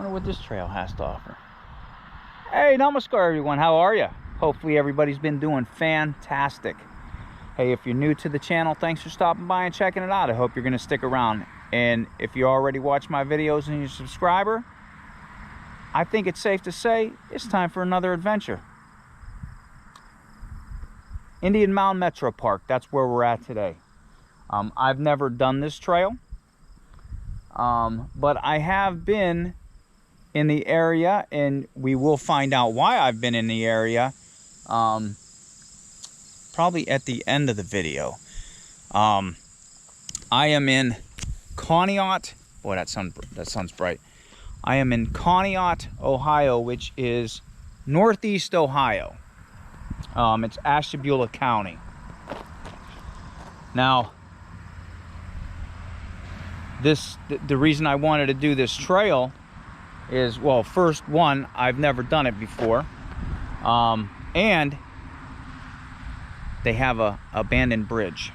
Wonder what this trail has to offer. Hey, namaskar everyone, how are you? Hopefully everybody's been doing fantastic. Hey, if you're new to the channel, thanks for stopping by and checking it out. I hope you're gonna stick around. And if you already watch my videos and you're a subscriber, I think it's safe to say it's time for another adventure. Indian Mound Metropark, that's where we're at today. I've never done this trail, but I have been in the area, and we will find out why I've been in the area probably at the end of the video. I am in Conneaut. Boy, that sounds bright. I am in Conneaut, Ohio, which is northeast Ohio. It's Ashtabula County. Now, the reason I wanted to do this trail is, well, first one, I've never done it before, and they have a abandoned bridge.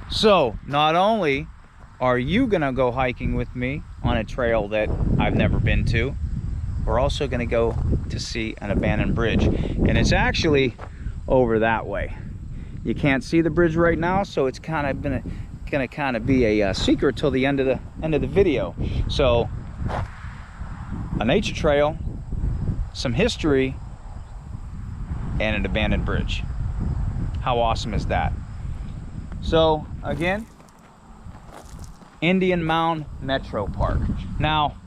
So not only are you gonna go hiking with me on a trail that I've never been to, we're also gonna go to see an abandoned bridge, and it's actually over that way. You can't see the bridge right now, so it's kind of gonna kind of be a secret till the end of the video. So a nature trail, some history, and an abandoned bridge. How awesome is that? So again, Indian Mound Metropark. Now,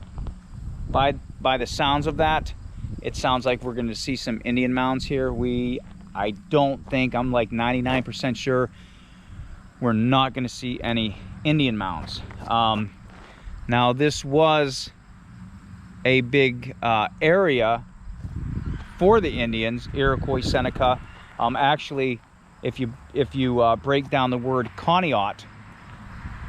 by the sounds of that, it sounds like we're going to see some Indian mounds here. I don't think, I'm like 99% sure we're not going to see any Indian mounds. Now, this was a big area for the Indians, Iroquois, Seneca. Actually, if you break down the word Conneaut,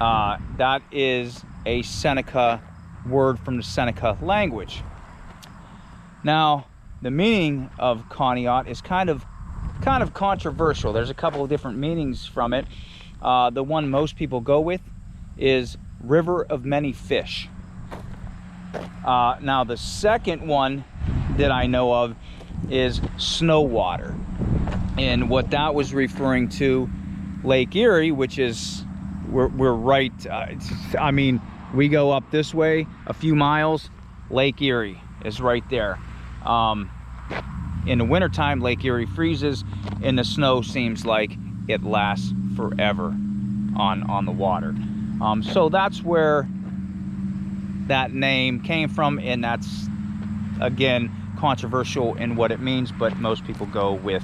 that is a Seneca word from the Seneca language. Now, the meaning of Conneaut is kind of controversial. There's a couple of different meanings from it. The one most people go with is river of many fish. Now, the second one that I know of is snow water, and what that was referring to, Lake Erie, which is we're right. I mean, we go up this way a few miles, Lake Erie is right there. In the wintertime, Lake Erie freezes, and the snow seems like it lasts forever on the water. So that's where that name came from, and that's, again, controversial in what it means, but most people go with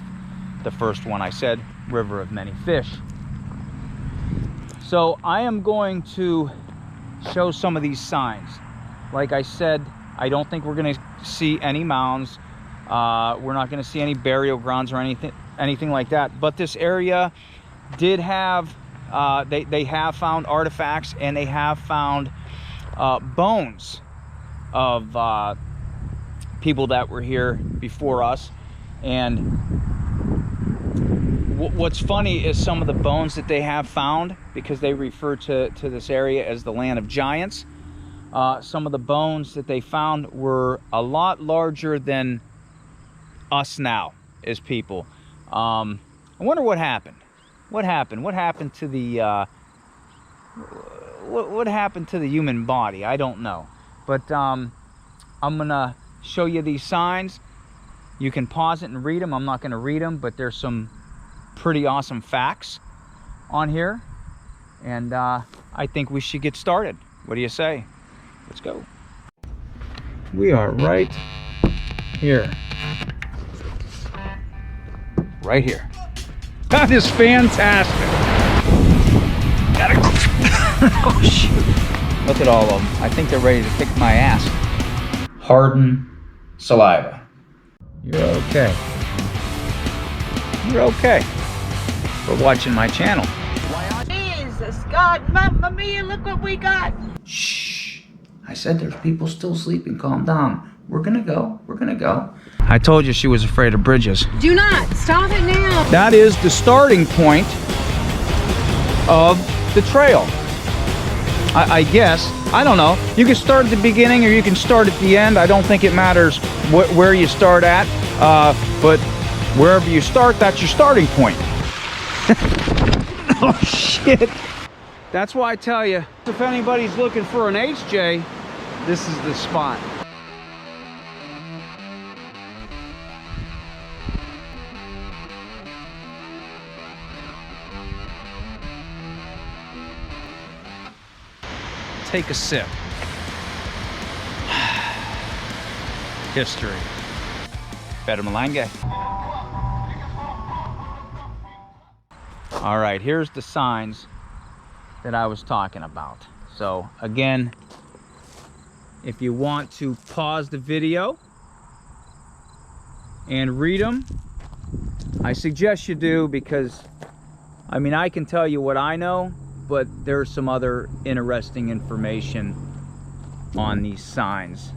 the first one I said, river of many fish. So I am going to show some of these signs. Like I said, I don't think we're going to see any mounds. We're not going to see any burial grounds or anything like that. But this area did have, they have found artifacts, and they have found bones of people that were here before us. And what's funny is some of the bones that they have found, because they refer to this area as the land of giants. Some of the bones that they found were a lot larger than us now as people. I wonder what happened. What happened to the what happened to the human body? I don't know. But I'm gonna show you these signs. You can pause it and read them. I'm not gonna read them, but there's some pretty awesome facts on here, and I think we should get started. What do you say? Let's go. We are right here. Right here. That is fantastic. Oh shoot. Look at all of them. I think they're ready to kick my ass. Hardened saliva. You're okay. You're okay. For watching my channel. Jesus God, Mamma Mia, look what we got. Shh. I said there's people still sleeping. Calm down. We're gonna go. We're gonna go. I told you she was afraid of bridges. Do not. Stop it now. That is the starting point of the trail. I guess I don't know. You can start at the beginning or you can start at the end. I don't think it matters where you start at, but wherever you start, that's your starting point. Oh shit. That's why I tell you, if anybody's looking for an HJ, this is the spot. Take a sip. History. Better Malanga. All right, here's the signs that I was talking about. So again, if you want to pause the video and read them, I suggest you do, because I mean, I can tell you what I know, but there's some other interesting information on these signs.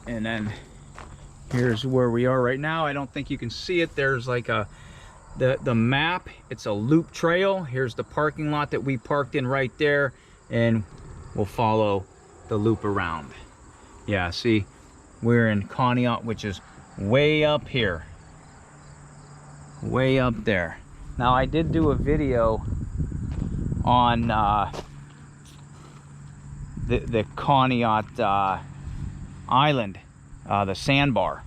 And then here's where we are right now. I don't think you can see it. There's like the map. It's a loop trail. Here's the parking lot that we parked in right there, and we'll follow the loop around. Yeah, see, we're in Conneaut, which is way up here. Way up there. Now I did do a video on the Conneaut island, the sandbar,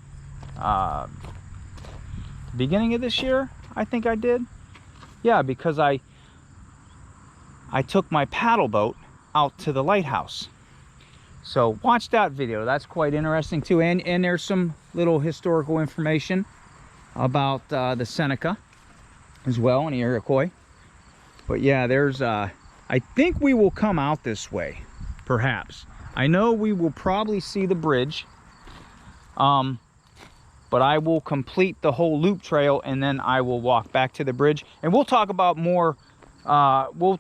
beginning of this year, I think I did. Yeah, because I took my paddle boat out to the lighthouse. So watch that video. That's quite interesting too, and there's some little historical information about the Seneca as well, and the Iroquois. But yeah, there's I think we will come out this way, perhaps. I know we will probably see the bridge, but I will complete the whole loop trail, and then I will walk back to the bridge, and we'll talk about more, we'll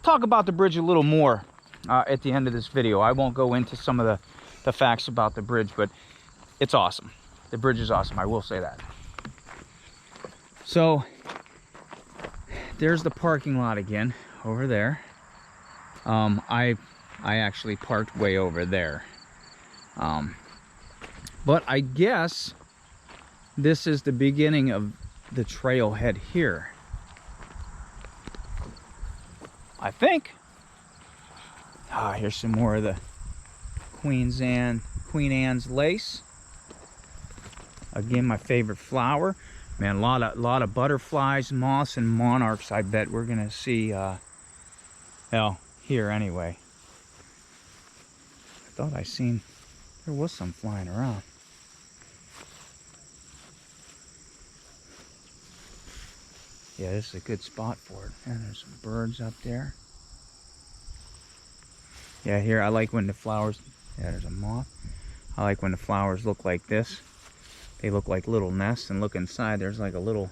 talk about the bridge a little more at the end of this video. I won't go into some of the facts about the bridge, but it's awesome. The bridge is awesome, I will say that. So there's the parking lot again over there. I actually parked way over there, but I guess this is the beginning of the trailhead here, I think. Here's some more of the Queen Anne's lace. Again, my favorite flower. Man, a lot of butterflies, moths, and monarchs. I bet we're gonna see. Well, here anyway. I thought I seen there was some flying around. Yeah, this is a good spot for it. And there's some birds up there. Yeah, here I like when the flowers. Yeah, there's a moth. I like when the flowers look like this. They look like little nests, and look inside, there's like a little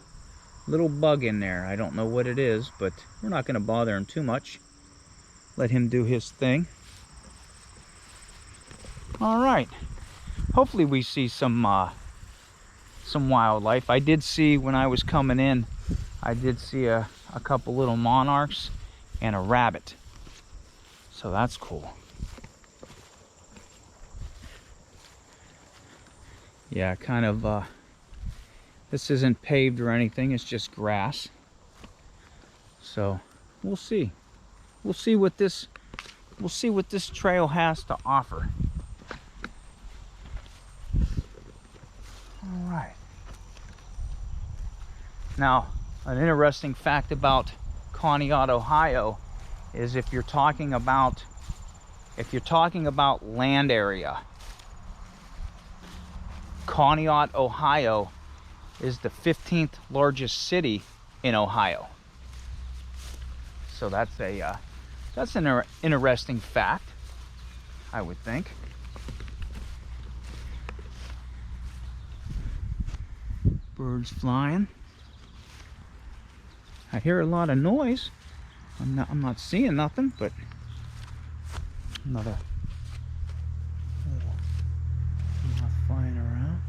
bug in there. I don't know what it is, but we're not going to bother him too much. Let him do his thing. All right. Hopefully we see some wildlife. I did see, when I was coming in, I did see a couple little monarchs and a rabbit. So that's cool. Yeah, kind of, this isn't paved or anything, it's just grass. So we'll see. We'll see what this trail has to offer. All right. Now, an interesting fact about Conneaut, Ohio, is if you're talking about land area, Conneaut, Ohio is the 15th largest city in Ohio. So that's an interesting fact, I would think. Birds flying. I hear a lot of noise. I'm not seeing nothing, but another little moth flying around.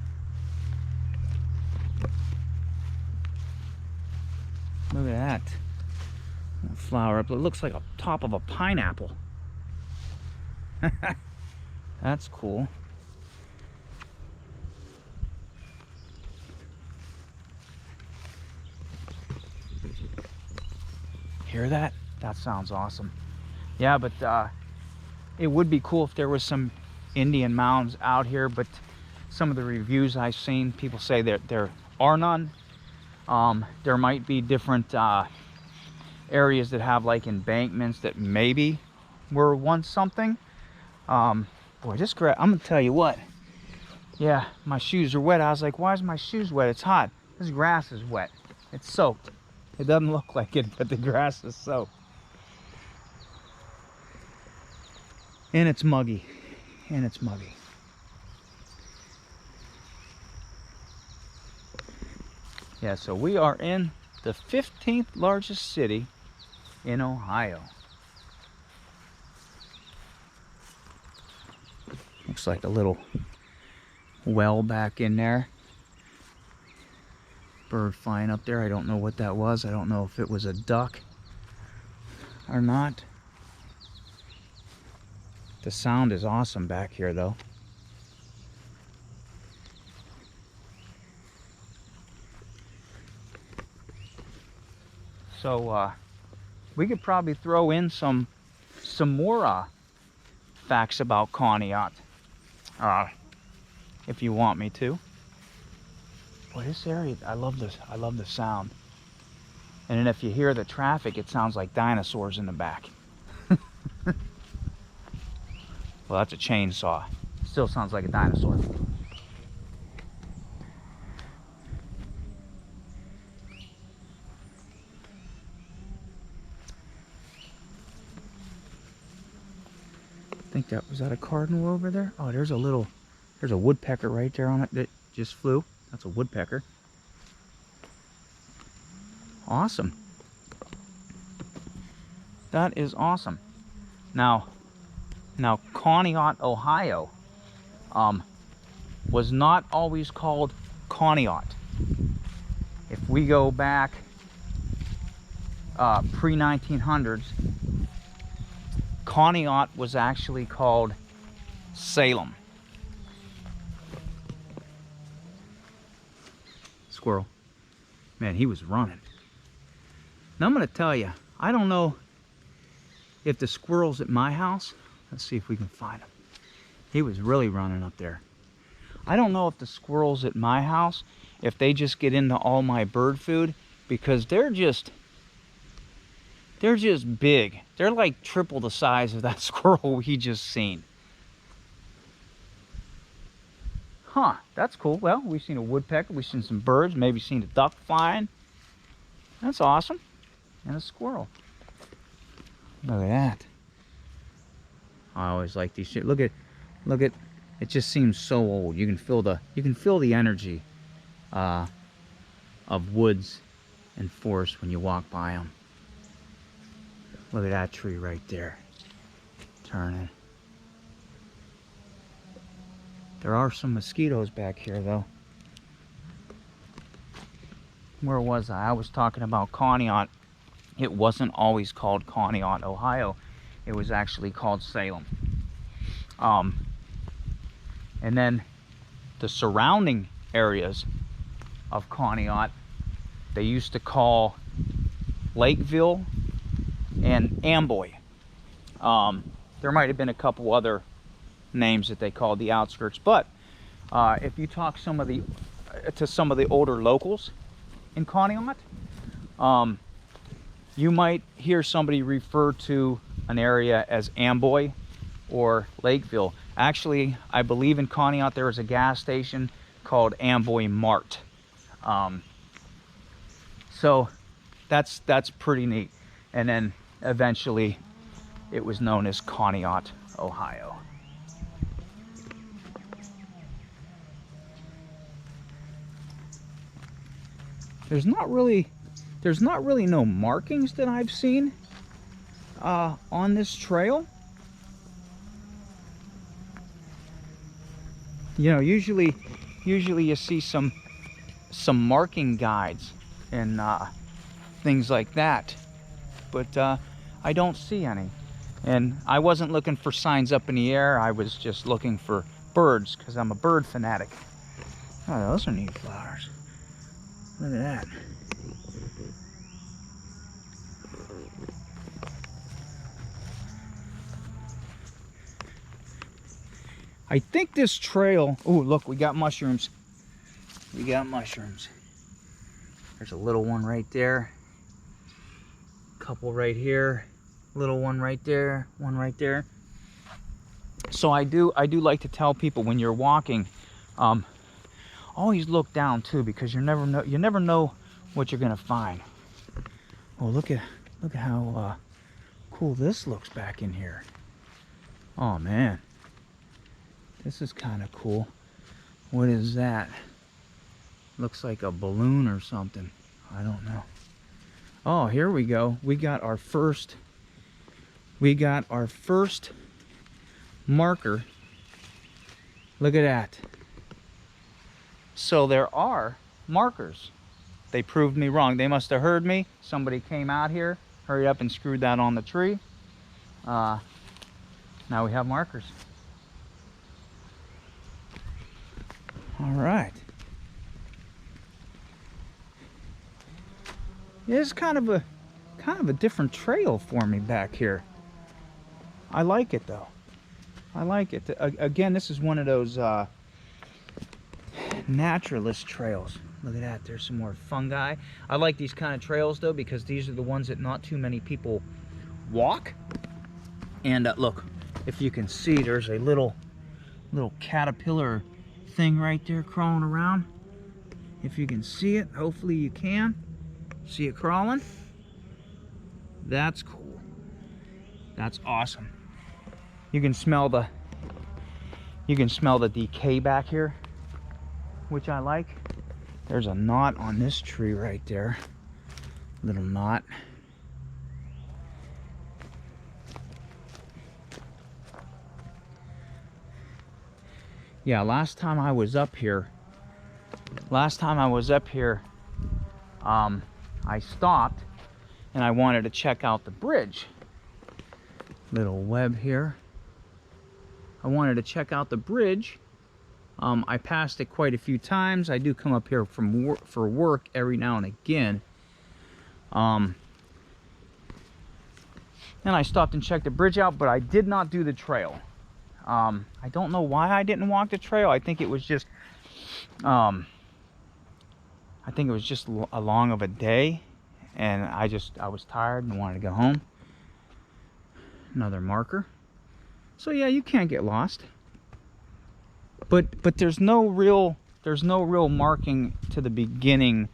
Look at that. Flower up. It looks like a top of a pineapple. That's cool. Hear that? That sounds awesome. Yeah, but it would be cool if there was some Indian mounds out here, but some of the reviews I've seen, people say there are none. There might be different areas that have like embankments that maybe were once something. Boy, this grass, I'm gonna tell you what. Yeah, my shoes are wet. I was like, why is my shoes wet? It's hot. This grass is wet. It's soaked. It doesn't look like it, but the grass is soaked. And it's muggy. And it's muggy. Yeah, so we are in the 15th largest city in Ohio. Looks like a little well back in there. Bird flying up there. I don't know what that was. I don't know if it was a duck or not. The sound is awesome back here though. So we could probably throw in some more facts about Conneaut if you want me to. Boy, this area, I love this. I love the sound. And then if you hear the traffic, it sounds like dinosaurs in the back. Well, that's a chainsaw. Still sounds like a dinosaur. I think was that a cardinal over there? Oh, there's a woodpecker right there on it that just flew. That's a woodpecker. Awesome. That is awesome. Now Conneaut, Ohio, was not always called Conneaut. If we go back pre-1900s, Conneaut was actually called Salem. Squirrel. Man, he was running. Now I'm going to tell you, I don't know if the squirrels at my house, let's see if we can find him. He was really running up there. I don't know if the squirrels at my house, if they just get into all my bird food, because they're just big. They're like triple the size of that squirrel we just seen. Huh, that's cool. Well, we've seen a woodpecker, we've seen some birds, maybe seen a duck flying. That's awesome. And a squirrel. Look at that. I always like these shit. Look at, it just seems so old. You can feel the energy of woods and forest when you walk by them. Look at that tree right there. Turning. There are some mosquitoes back here though. Where was I? I was talking about Conneaut. It wasn't always called Conneaut, Ohio. It was actually called Salem. And then the surrounding areas of Conneaut, they used to call Lakeville and Amboy. There might have been a couple other names that they called the outskirts, but if you talk to some of the older locals in Conneaut, you might hear somebody refer to an area as Amboy or Lakeville. Actually, I believe in Conneaut there is a gas station called Amboy Mart. So that's pretty neat. And then eventually it was known as Conneaut, Ohio. There's not really no markings that I've seen on this trail. You know, usually you see some marking guides in things like that. But I don't see any. And I wasn't looking for signs up in the air. I was just looking for birds because I'm a bird fanatic. Oh, those are neat flowers. Look at that. I think this trail, oh look, we got mushrooms. We got mushrooms. There's a little one right there. Couple right here. Little one right there. One right there. So I do like to tell people when you're walking, always look down too, because you never know what you're gonna find. Oh, look at how cool this looks back in here. Oh man. This is kind of cool. What is that? Looks like a balloon or something. I don't know. Oh, here we go. We got our first marker. Look at that. So there are markers. They proved me wrong. They must have heard me. Somebody came out here, hurried up and screwed that on the tree. Now we have markers. All right. It's kind of a different trail for me back here. I like it though. I like it. Again, this is one of those naturalist trails. Look at that. There's some more fungi. I like these kind of trails though, because these are the ones that not too many people walk. And look, if you can see, there's a little caterpillar thing right there crawling around. If you can see it, hopefully you can see it crawling. That's cool. That's awesome. You can smell the decay back here, which I like. There's a knot on this tree right there. Little knot. Yeah, last time I was up here, I stopped and I wanted to check out the bridge. Little web here. I wanted to check out the bridge. I passed it quite a few times. I do come up here for work every now and again. And I stopped and checked the bridge out, but I did not do the trail. I don't know why I didn't walk the trail. I think it was just a long of a day, and I was tired and wanted to go home. Another marker. So yeah, you can't get lost. But there's no real marking to the beginning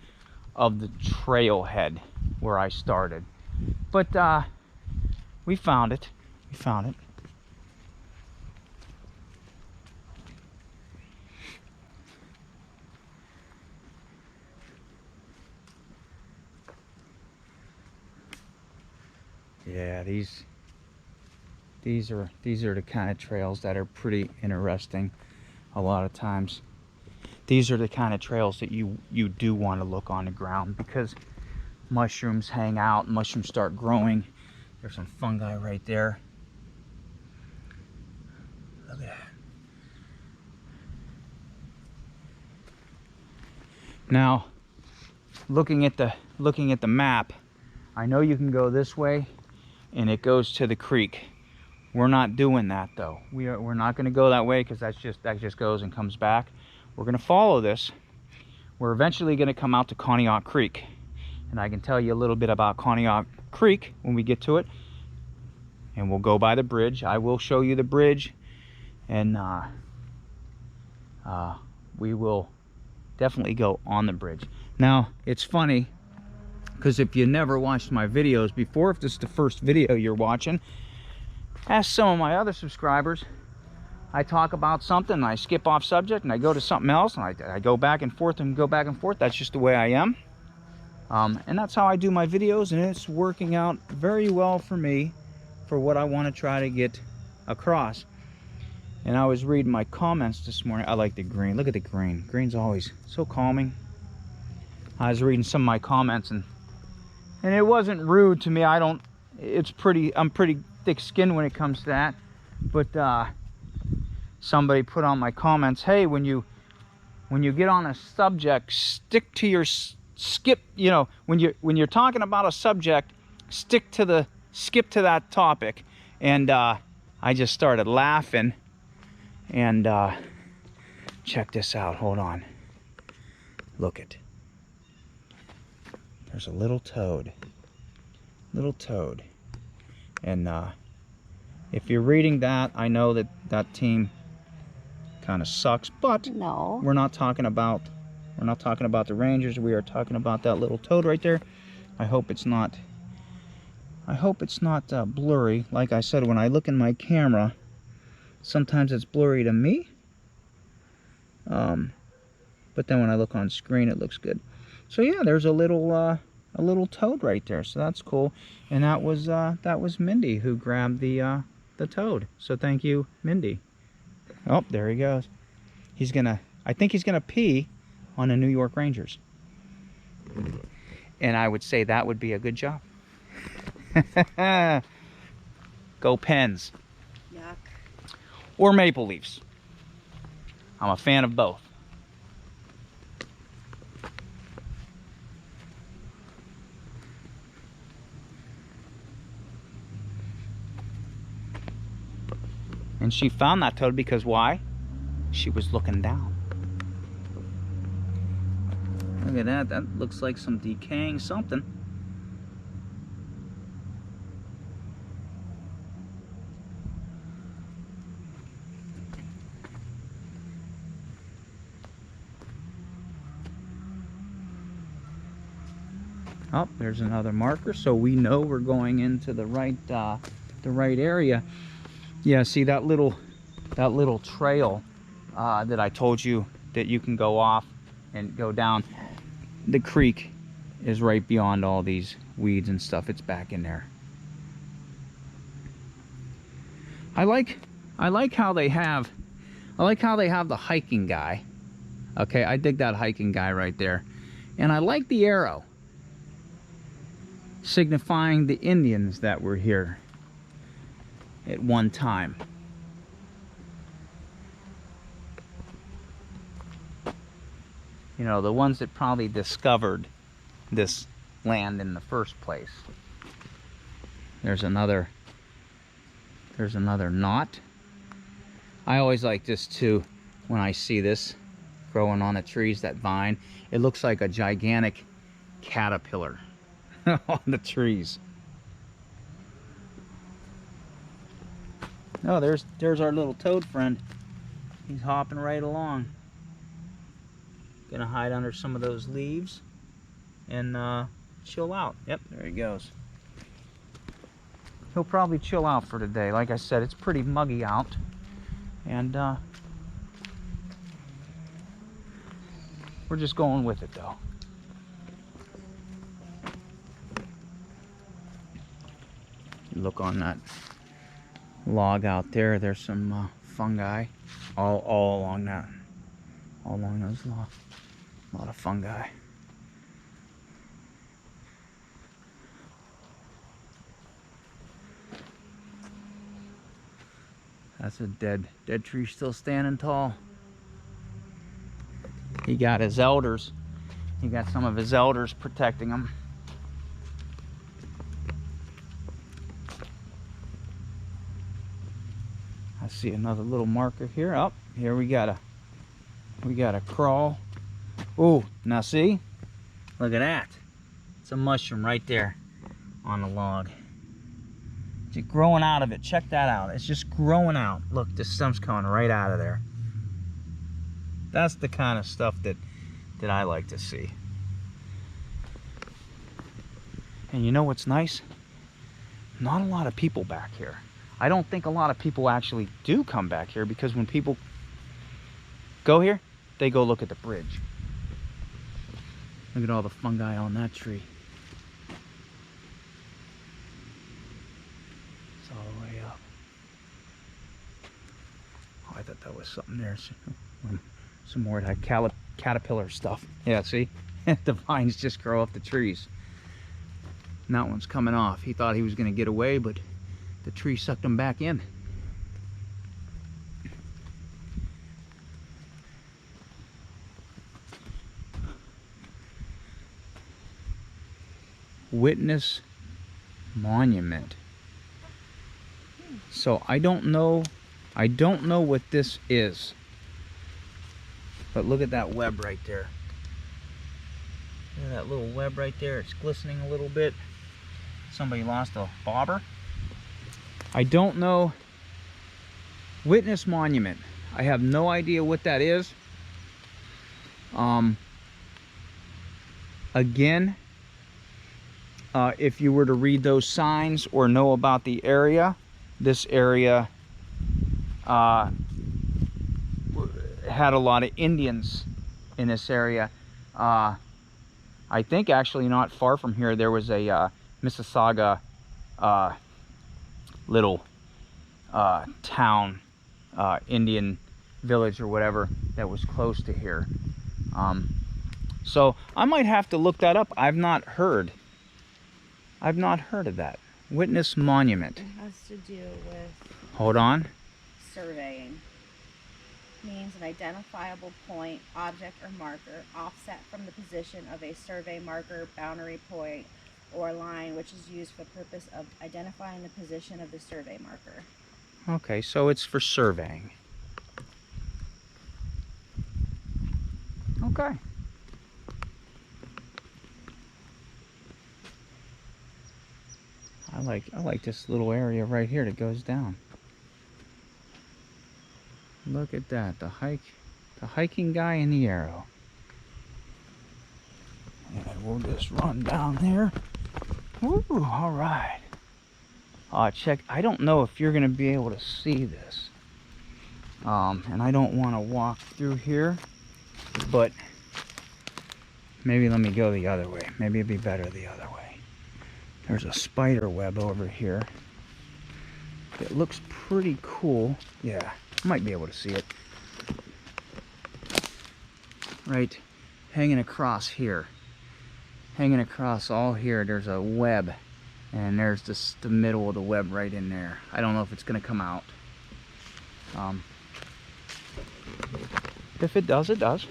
of the trailhead where I started. But we found it. We found it. Yeah, these are the kind of trails that are pretty interesting. A lot of times, these are the kind of trails that you do want to look on the ground, because mushrooms hang out, mushrooms start growing. There's some fungi right there. Look at that. Now, looking at the map, I know you can go this way, and it goes to the creek. We're not doing that though. We're not going to go that way, because that just goes and comes back. We're going to follow this. We're eventually going to come out to Conneaut Creek, and I can tell you a little bit about Conneaut Creek when we get to it. And we'll go by the bridge. I will show you the bridge, and we will definitely go on the bridge. Now, it's funny, because if you never watched my videos before, if this is the first video you're watching, ask some of my other subscribers. I talk about something and I skip off subject and I go to something else, and I go back and forth and go back and forth. That's just the way I am. And that's how I do my videos, and it's working out very well for me for what I want to try to get across. And I was reading my comments this morning. I like the green. Look at the green. Green's always so calming. I was reading some of my comments, and And it wasn't rude to me. I'm pretty thick-skinned when it comes to that. But somebody put on my comments, hey, when you get on a subject, stick to your skip, you know, when you're talking about a subject, skip to that topic. And I just started laughing. And check this out. Hold on. Look it. There's a little toad. And if you're reading that, I know that team kind of sucks, but No. we're not talking about the Rangers. We are talking about that little toad right there. I hope it's not blurry. Like I said, when I look in my camera, sometimes it's blurry to me. But then when I look on screen, it looks good. So yeah, there's a little toad right there. So that's cool. And that was Mindy who grabbed the toad. So thank you, Mindy. Oh, there he goes. I think he's gonna pee on the New York Rangers. And I would say that would be a good job. Go Pens. Yuck. Or Maple Leafs. I'm a fan of both. And she found that toad because why? She was looking down. Look at that. That looks like some decaying something. Oh, there's another marker, so we know we're going into the right area. Yeah, see that little trail that I told you that you can go off and go down. The creek is right beyond all these weeds and stuff. It's back in there. I like how they have the hiking guy. Okay, I dig that hiking guy right there. And I like the arrow signifying the Indians that were here at one time. You know, the ones that probably discovered this land in the first place. There's another knot. I always like this too when I see this growing on the trees, that vine. It looks like a gigantic caterpillar on the trees. Oh, there's our little toad friend. He's hopping right along. Gonna hide under some of those leaves and chill out. Yep, there he goes. He'll probably chill out for today. Like I said, it's pretty muggy out. And we're just going with it though. Look on that log out there. There's some fungi all along that, all along those logs. A lot of fungi. That's a dead tree still standing tall. He got his elders. He got some of his elders protecting him. I see another little marker here. Oh, here we got a crawl. Oh, now see? Look at that. It's a mushroom right there on the log. Just growing out of it. Check that out. It's just growing out. Look, the stump's coming right out of there. That's the kind of stuff that I like to see. And you know what's nice? Not a lot of people back here. I don't think a lot of people actually do come back here, because when people go here, they go look at the bridge. Look at all the fungi on that tree. It's all the way up. Oh, I thought that was something there. Some more of that caterpillar stuff. Yeah, see? The vines just grow up the trees. And that one's coming off. He thought he was going to get away, but the tree sucked him back in. Witness monument. So I don't know what this is. But look at that web right there. Look at that little web right there. It's glistening a little bit. Somebody lost a bobber. I don't know. Witness monument. I have no idea what that is. Again, if you were to read those signs or know about the area, this area had a lot of Indians in this area. I think actually not far from here there was a Mississauga little town, Indian village or whatever that was close to here. So I might have to look that up. I've not heard of that. Witness monument. It has to do with Hold on. surveying. Means an identifiable point, object, or marker offset from the position of a survey marker, boundary point, or line, which is used for the purpose of identifying the position of the survey marker. Okay, so it's for surveying. Okay. I like this little area right here that goes down. Look at that, the hiking guy and the arrow. And we'll just run down there. Woo, all right. Check, I don't know if you're gonna be able to see this. And I don't wanna walk through here, but maybe let me go the other way. Maybe it'd be better the other way. There's a spider web over here. It looks pretty cool. Yeah, I might be able to see it. Right, hanging across here. Hanging across all here, there's a web. And there's the middle of the web right in there. I don't know if it's gonna come out. If it does, it does.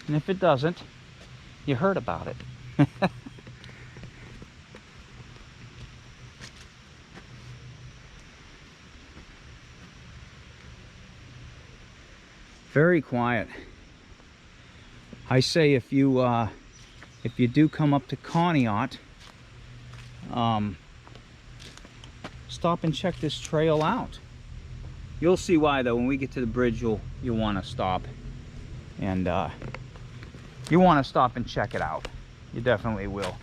And if it doesn't, you heard about it. Very quiet. I say if you do come up to Conneaut, stop and check this trail out. You'll see why though. When we get to the bridge, you'll want to stop, and you want to stop and check it out. You definitely will.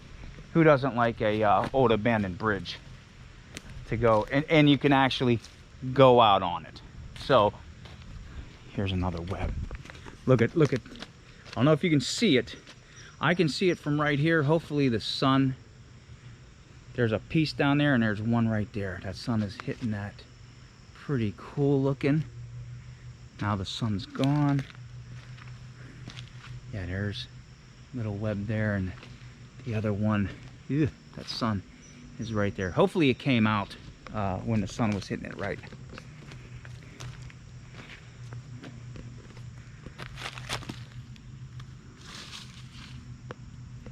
Who doesn't like a old abandoned bridge to go, and you can actually go out on it. So here's another web. Look at. I don't know if you can see it. I can see it from right here. Hopefully the sun. There's a piece down there and there's one right there. That sun is hitting that. Pretty cool looking. Now the sun's gone. Yeah, there's a little web there, and the other one, ew, that sun is right there. Hopefully it came out when the sun was hitting it right.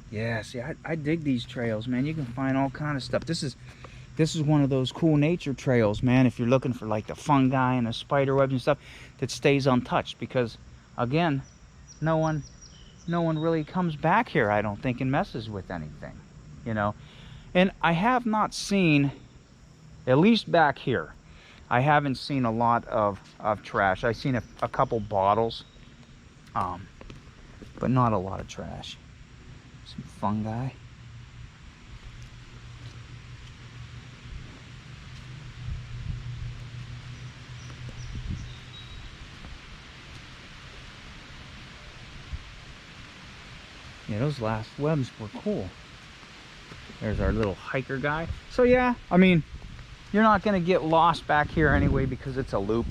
Yeah, see, I dig these trails, man. You can find all kind of stuff. This is one of those cool nature trails, man, if you're looking for like the fungi and the spider webs and stuff that stays untouched, because again, no one really comes back here, I don't think, and messes with anything, you know. And I have not seen, at least back here, I haven't seen a lot of trash. I've seen a couple bottles, but not a lot of trash. Some fungi. Yeah, those last webs were cool. There's our little hiker guy. So yeah, I mean, you're not gonna get lost back here anyway because it's a loop.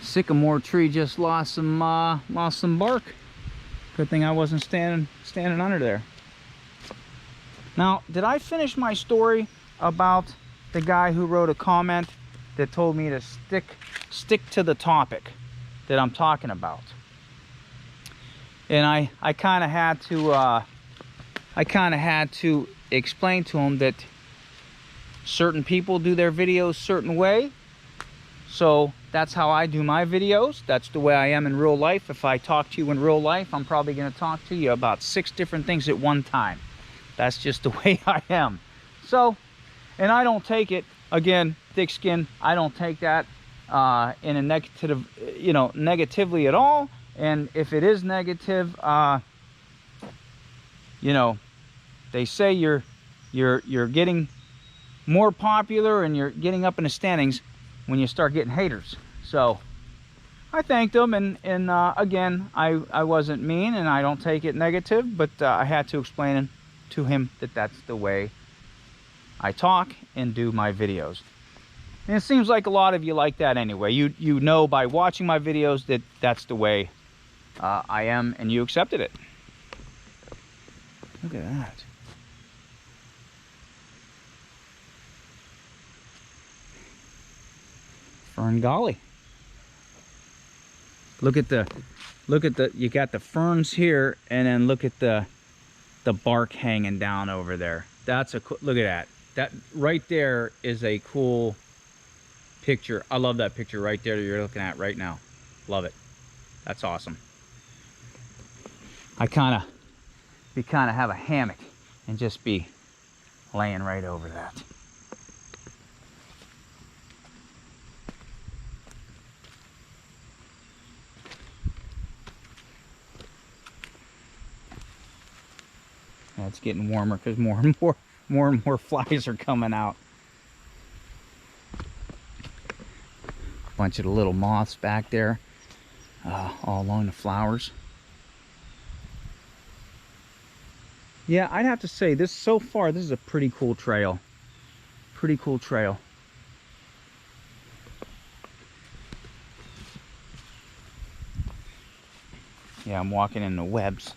sycamore tree just lost some bark. Good thing I wasn't standing under there. Now, did I finish my story about the guy who wrote a comment that told me to stick to the topic that I'm talking about? And I kind of had to explain to him that certain people do their videos certain way. So that's how I do my videos. That's the way I am in real life. If I talk to you in real life, I'm probably going to talk to you about 6 different things at one time. That's just the way I am. So, and I don't take it, again, thick skin, I don't take that in a negative, negatively at all. And if it is negative, they say you're getting more popular and you're getting up in the standings when you start getting haters. So I thanked them, and again, I wasn't mean and I don't take it negative, but I had to explain to him that that's the way I talk and do my videos. And it seems like a lot of you like that anyway. You know by watching my videos that that's the way I am, and you accepted it. Look at that. Fern golly. Look at the, you got the ferns here, and then look at the bark hanging down over there. That's a cool, look at that. That right there is a cool picture. I love that picture right there that you're looking at right now. Love it. That's awesome. We kind of have a hammock and just be laying right over that. Well, it's getting warmer because more and more flies are coming out. Bunch of the little moths back there, all along the flowers. Yeah, I'd have to say this so far, this is a pretty cool trail. Pretty cool trail. Yeah, I'm walking in the webs.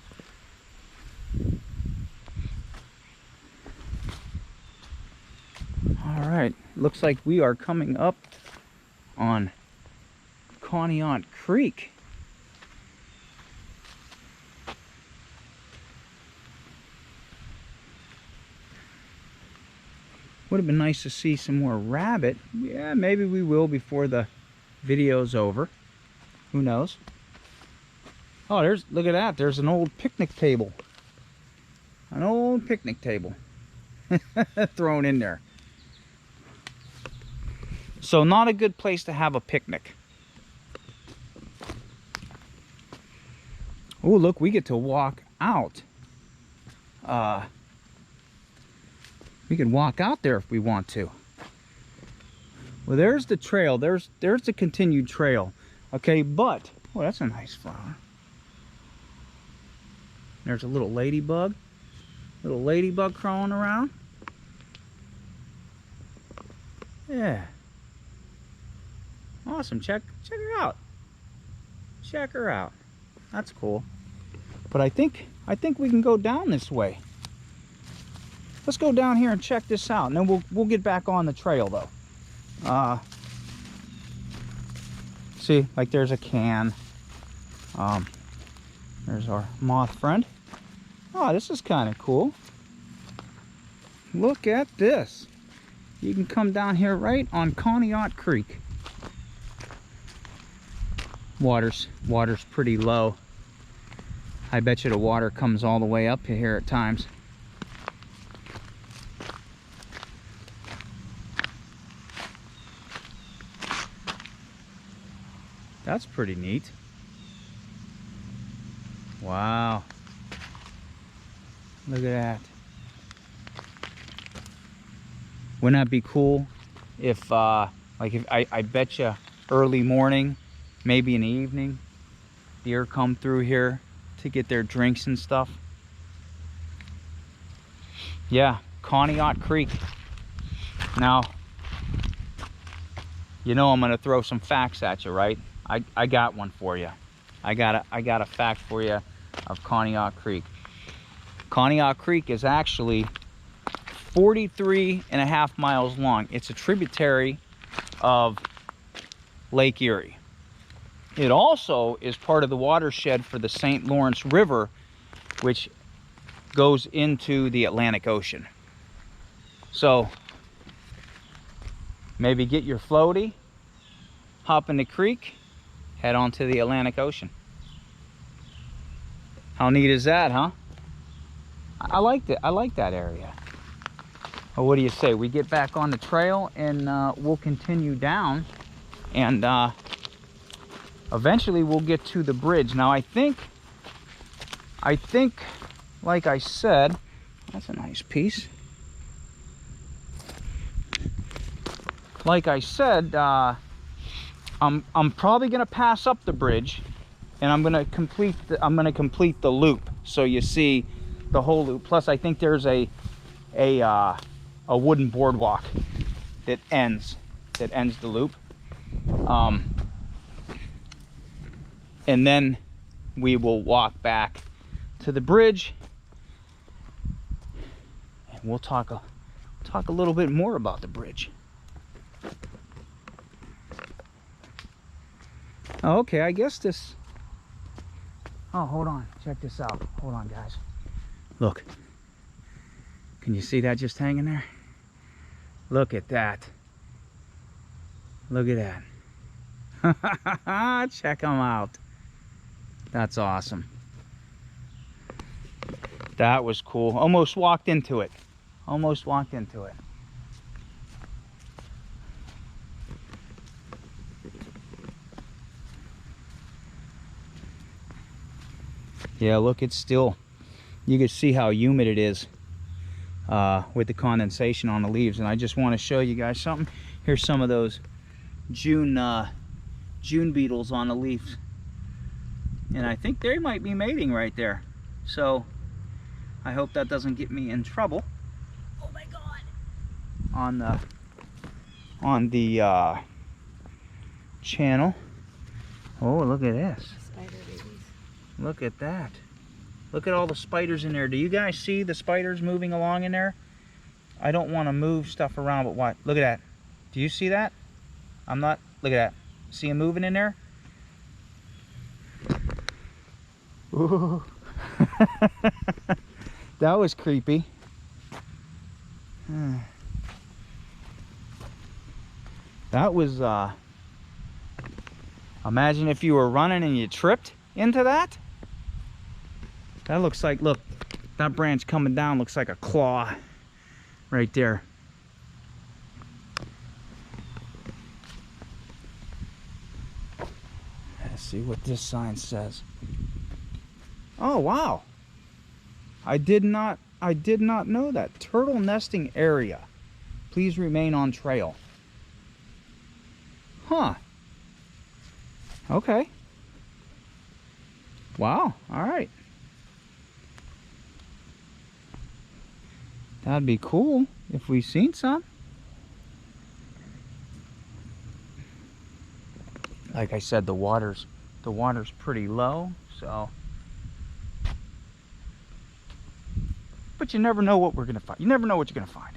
All right, looks like we are coming up on Conneaut Creek. Would have been nice to see some more rabbit. Yeah, maybe we will before the video's over. Who knows? Oh, look at that. There's an old picnic table. An old picnic table thrown in there. So not a good place to have a picnic. Oh, look, we get to walk out. We can walk out there if we want to. Well, there's the trail. There's the continued trail. Okay, but oh, that's a nice flower. There's a little ladybug. Little ladybug crawling around. Yeah. Awesome. Check her out. Check her out. That's cool. But I think we can go down this way. Let's go down here and check this out, and then we'll get back on the trail though. See, like there's a can. There's our moth friend. Oh, this is kind of cool. Look at this. You can come down here right on Conneaut Creek. Water's pretty low. I bet you the water comes all the way up here at times. That's pretty neat. Wow. Look at that. Wouldn't that be cool if if I bet you early morning, maybe in the evening, deer come through here to get their drinks and stuff. Yeah, Conneaut Creek. Now, you know I'm gonna throw some facts at you, right? I got one for you. I got a fact for you of Conneaut Creek. Conneaut Creek is actually 43.5 miles long. It's a tributary of Lake Erie. It also is part of the watershed for the St. Lawrence River, which goes into the Atlantic Ocean. So maybe get your floaty, hop in the creek, head on to the Atlantic Ocean. How neat is that, huh? I liked it. I like that area. Well, what do you say? We get back on the trail and we'll continue down, and eventually we'll get to the bridge. Now I think, like I said, that's a nice piece. Like I said, I'm probably gonna pass up the bridge, and I'm gonna complete the loop, so you see the whole loop. Plus, I think there's a wooden boardwalk that ends the loop, and then we will walk back to the bridge, and we'll talk a little bit more about the bridge. Okay, I guess this... Oh, hold on. Check this out. Hold on, guys. Look. Can you see that just hanging there? Look at that. Look at that. Check them out. That's awesome. That was cool. Almost walked into it. Almost walked into it. Yeah, look, it's still, you can see how humid it is with the condensation on the leaves. And I just want to show you guys something. Here's some of those June beetles on the leaves. And I think they might be mating right there. So I hope that doesn't get me in trouble. Oh my God. On the channel. Oh, look at this. Spider babies. Look at that. Look at all the spiders in there. Do you guys see the spiders moving along in there? I don't want to move stuff around, but what? Look at that. Do you see that? I'm not... Look at that. See them moving in there? Ooh. That was creepy. That was... Imagine if you were running and you tripped into that. That looks like, look, that branch coming down looks like a claw right there. Let's see what this sign says. Oh, wow. I did not know that. Turtle nesting area. Please remain on trail. Huh. Okay. Wow. All right. That'd be cool if we seen some. Like I said, the water's pretty low, so. But you never know what we're gonna find. You never know what you're gonna find.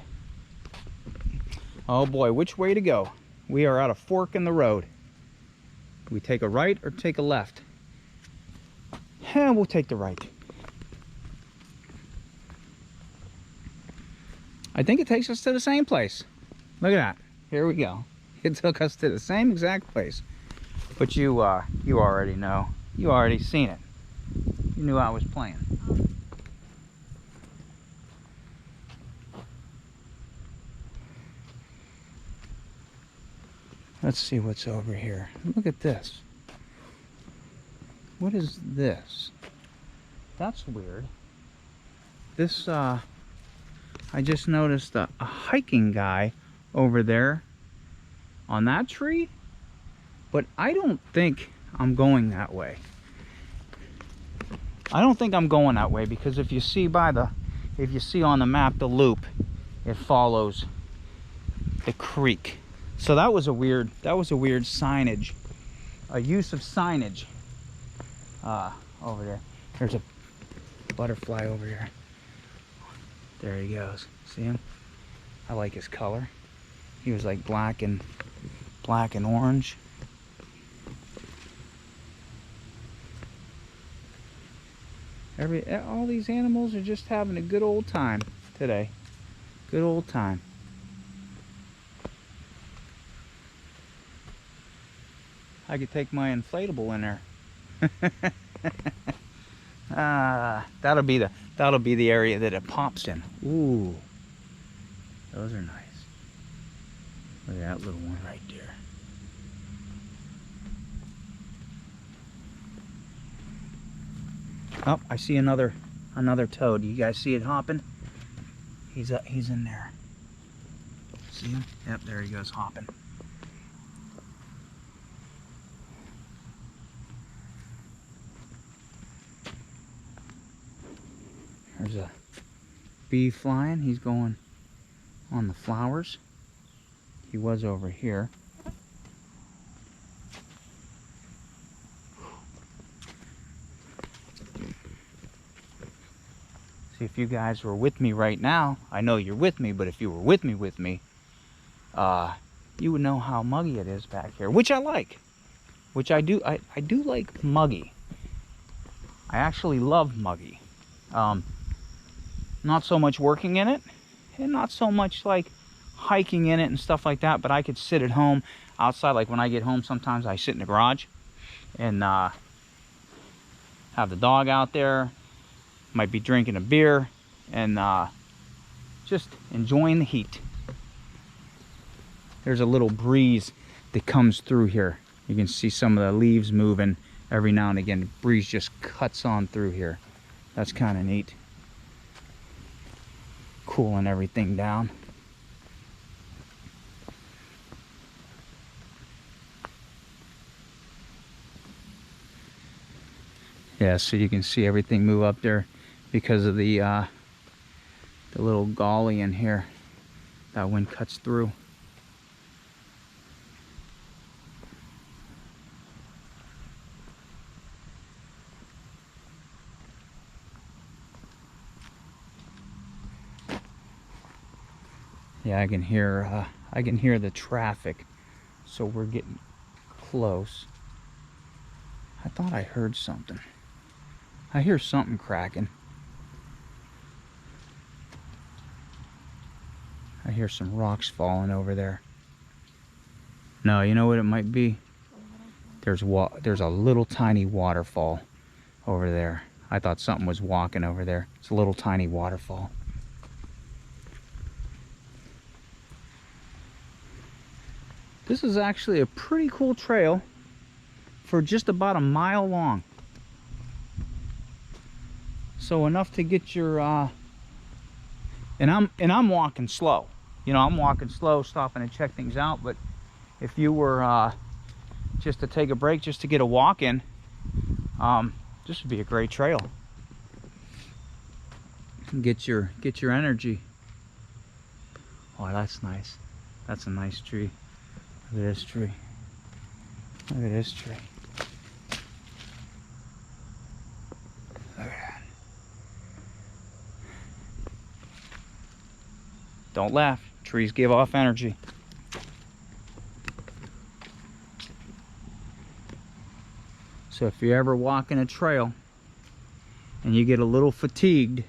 Oh boy, which way to go? We are at a fork in the road. Do we take a right or take a left? We'll take the right. I think it takes us to the same place. Look at that. Here we go. It took us to the same exact place. But you already know. You already seen it. You knew I was playing. Let's see what's over here. Look at this. What is this? That's weird. This, I just noticed a hiking guy over there on that tree, but I don't think I'm going that way. I don't think I'm going that way because if you see on the map the loop, it follows the creek. So that was a weird signage a use of signage over there. There's a butterfly over here. There he goes. See him? I like his color. He was like black and orange. All these animals are just having a good old time today. Good old time. I could take my inflatable in there. That'll be the area that it pops in. Ooh, those are nice. Look at that little one right there. Oh, I see another toad. You guys see it hopping? He's in there. See him? Yep, there he goes hopping. There's a bee flying. He's going on the flowers. He was over here. See, if you guys were with me right now, I know you're with me, but if you were with me, you would know how muggy it is back here, which I like. Which I do. I do like muggy. I actually love muggy. Not so much working in it, and not so much like hiking in it and stuff like that, but I could sit at home outside. Like when I get home, sometimes I sit in the garage and have the dog out there, might be drinking a beer and just enjoying the heat. There's a little breeze that comes through here. You can see some of the leaves moving every now and again. The breeze just cuts on through here. That's kind of neat. Cooling everything down. Yeah, so you can see everything move up there because of the little gully in here. That wind cuts through. Yeah, I can hear the traffic, so we're getting close. I thought I heard something. I hear something cracking. I hear some rocks falling over there. No, you know what it might be? There's a little tiny waterfall over there. I thought something was walking over there. It's a little tiny waterfall. This is actually a pretty cool trail for just about a mile long. So enough to get your and I'm walking slow. You know, I'm walking slow, stopping to check things out, but if you were just to take a break, just to get a walk in, this would be a great trail. Get your energy. Oh, that's nice. That's a nice tree. Look at this tree. Look at this tree. Look at that. Don't laugh. Trees give off energy. So if you're ever walking a trail and you get a little fatigued,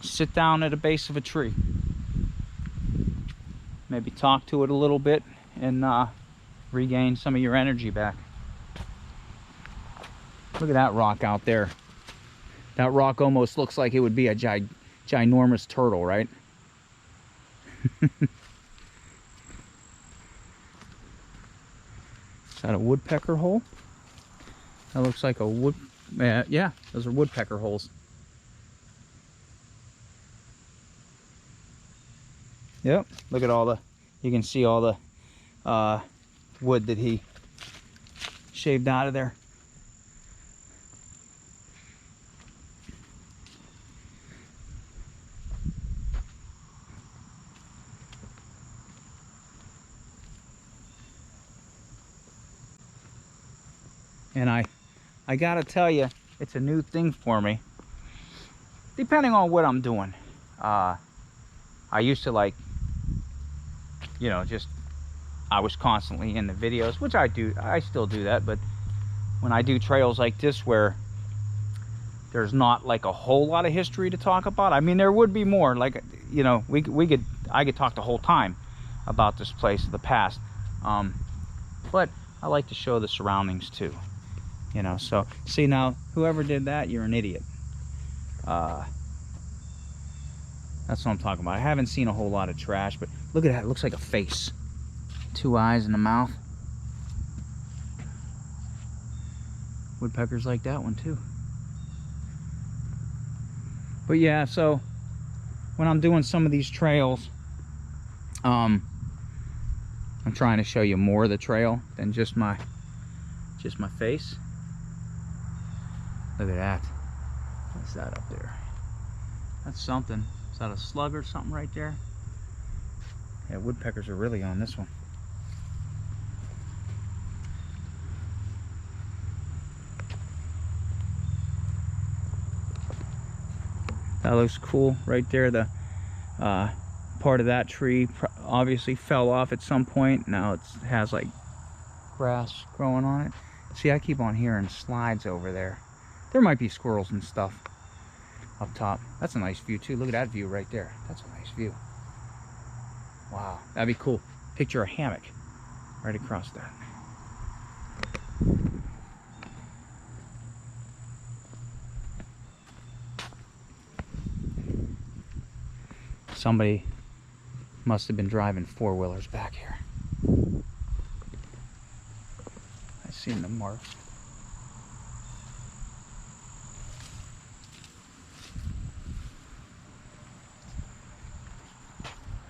sit down at the base of a tree. Maybe talk to it a little bit and regain some of your energy back. Look at that rock out there. That rock almost looks like it would be a ginormous turtle, right? Is that a woodpecker hole? That looks like a wood... yeah, those are woodpecker holes. Yep, look at all the, you can see all the wood that he shaved out of there. I gotta tell you, it's a new thing for me. Depending on what I'm doing. I used to like, you know, just, I was constantly in the videos, which I still do that, but when I do trails like this where there's not like a whole lot of history to talk about, I mean, there would be more, like, you know, I could talk the whole time about this place of the past, but I like to show the surroundings too, you know. So see, now whoever did that, you're an idiot. That's what I'm talking about. I haven't seen a whole lot of trash, but look at that, it looks like a face, 2 eyes in the mouth. Woodpeckers like that one too. But yeah, so when I'm doing some of these trails, I'm trying to show you more of the trail than just my face. Look at that. What's that up there? That's something. Is that a slug or something right there? Yeah, woodpeckers are really on this one. That looks cool right there. The part of that tree obviously fell off at some point. Now it has like grass growing on it. See, I keep on hearing slides over there. There might be squirrels and stuff up top. That's a nice view too. Look at that view right there. That's a nice view. Wow, that'd be cool. Picture a hammock right across that. Somebody must have been driving four-wheelers back here. I seen the marks.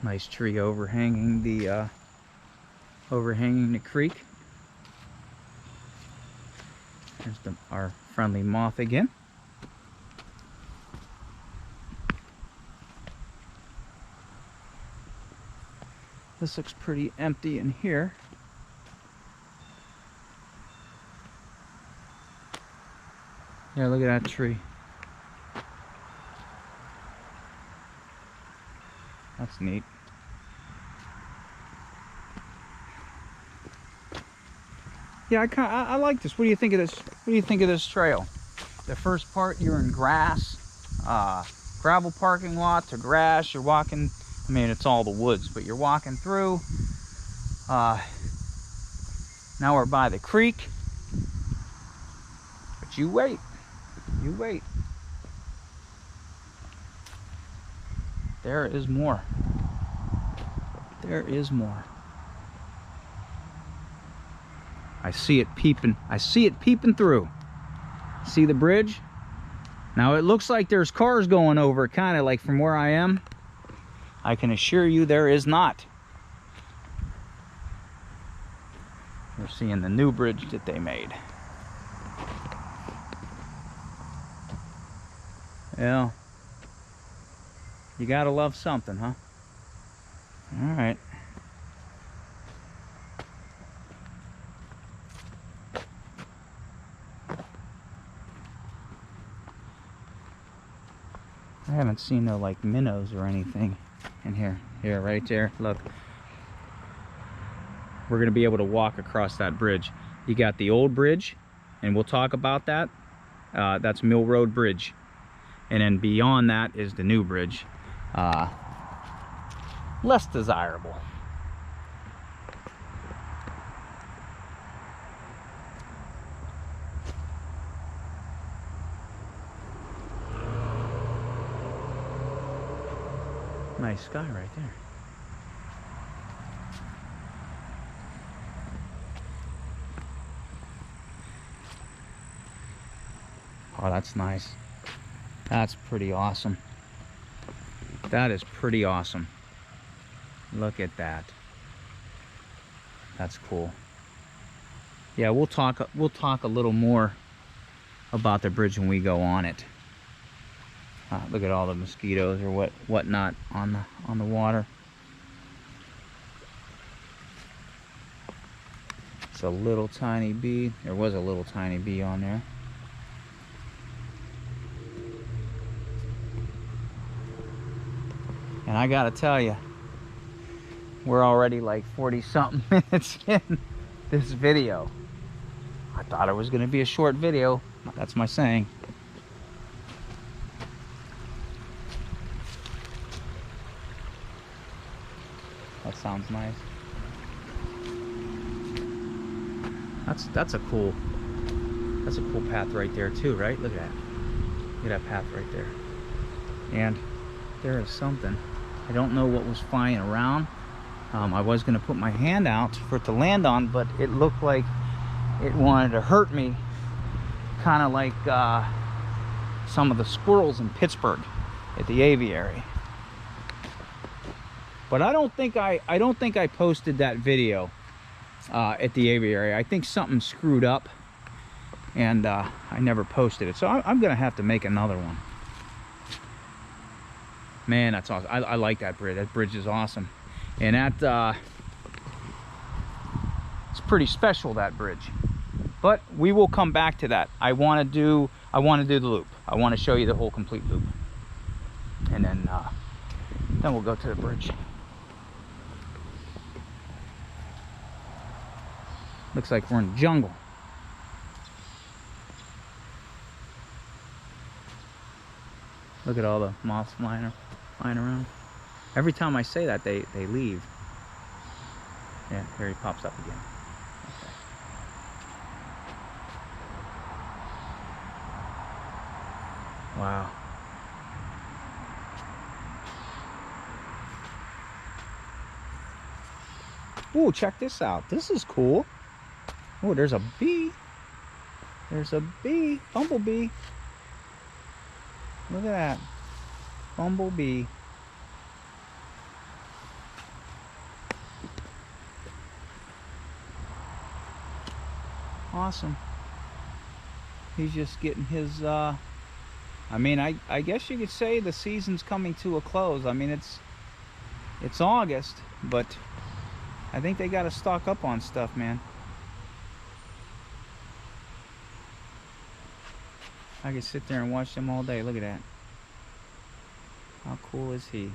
Nice tree overhanging the creek. There's our friendly moth again. This looks pretty empty in here. Yeah, look at that tree. That's neat. Yeah, I like this. What do you think of this? What do you think of this trail? The first part, you're in grass, gravel parking lot to grass. You're walking. I mean, it's all the woods, but you're walking through. Now we're by the creek. But you wait. You wait. There is more. There is more. I see it peeping. I see it peeping through. See the bridge? Now it looks like there's cars going over, kind of like from where I am. I can assure you there is not. We're seeing the new bridge that they made. Yeah. You gotta love something, huh? All right. I haven't seen no like minnows or anything in here. Here, right there, look. We're gonna be able to walk across that bridge. You got the old bridge, and we'll talk about that. That's Mill Road Bridge. And then beyond that is the new bridge. Less desirable. Nice sky right there. Oh, that's nice. That's pretty awesome. That is pretty awesome. Look at that. That's cool. Yeah, we'll talk a little more about the bridge when we go on it. Look at all the mosquitoes or whatnot on the water. It's a little tiny bee. There was a little tiny bee on there. And I gotta tell you, we're already like 40 something minutes in this video. I thought it was gonna be a short video. That's my saying. That sounds nice. That's a cool path right there too, right? Look at that. Look at that path right there. And there is something. I don't know what was flying around. I was gonna put my hand out for it to land on, but it looked like it wanted to hurt me, kind of like some of the squirrels in Pittsburgh at the aviary. But I don't think I posted that video at the aviary. I think something screwed up, and I never posted it. So I'm gonna have to make another one. Man, that's awesome. I like that bridge. That bridge is awesome, and that it's pretty special, that bridge. But we will come back to that. I want to do the loop. I want to show you the whole complete loop, and then we'll go to the bridge. Looks like we're in the jungle. Look at all the moths flying around. Every time I say that, they leave. Yeah, here he pops up again. Okay. Wow. Ooh, check this out. This is cool. Oh, there's a bee. There's a bee. Bumblebee. Look at that. Bumblebee. Awesome. He's just getting his I mean, I guess you could say the season's coming to a close. I mean, it's August, but I think they got to stock up on stuff, man. I could sit there and watch them all day. Look at that. How cool is he?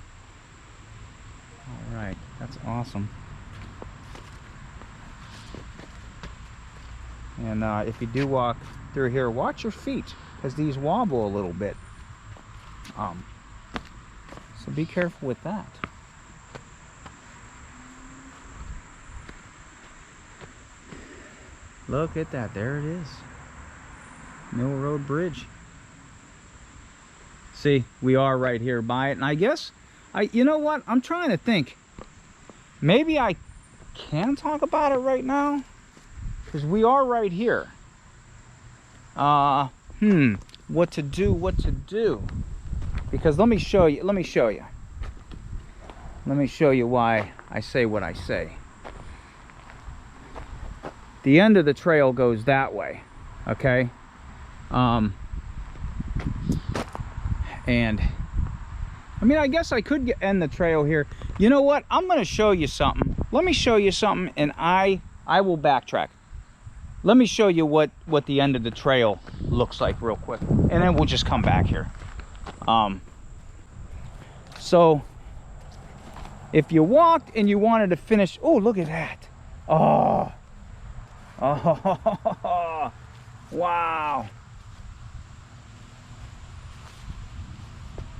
All right, that's awesome. And if you do walk through here, watch your feet, because these wobble a little bit. So be careful with that. Look at that. There it is. Mill Road Bridge. See, we are right here by it, and I guess you know what, I'm trying to think, maybe I can talk about it right now, because we are right here. What to do, because let me show you why I say what I say. The end of the trail goes that way, okay? And I mean, I guess I could end the trail here. You know what? I'm going to show you something. Let me show you something, and I will backtrack. Let me show you what the end of the trail looks like real quick, and then we'll just come back here. So if you walked and you wanted to finish, oh, look at that. Oh, wow.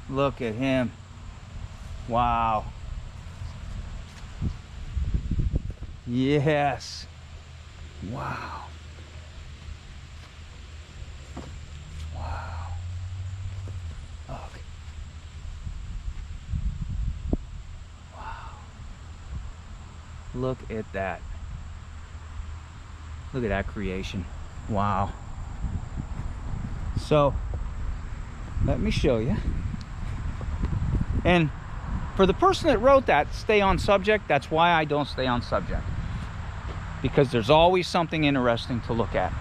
Look at him. Wow. Yes. Wow. Wow. Look. Wow. Look at that. Look at that creation. Wow. So, let me show you. And for the person that wrote that, stay on subject, that's why I don't stay on subject. Because there's always something interesting to look at.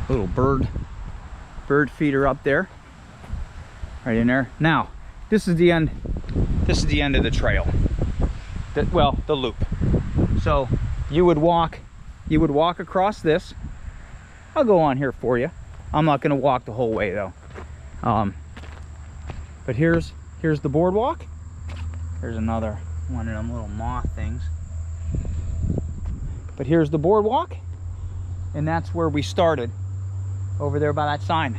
Little bird feeder up there. Right in there. Now, this is the end of the trail. The loop. So you would walk across this. I'll go on here for you. I'm not gonna walk the whole way though. But here's the boardwalk. There's another one of them little moth things. But here's the boardwalk, and that's where we started, over there by that sign.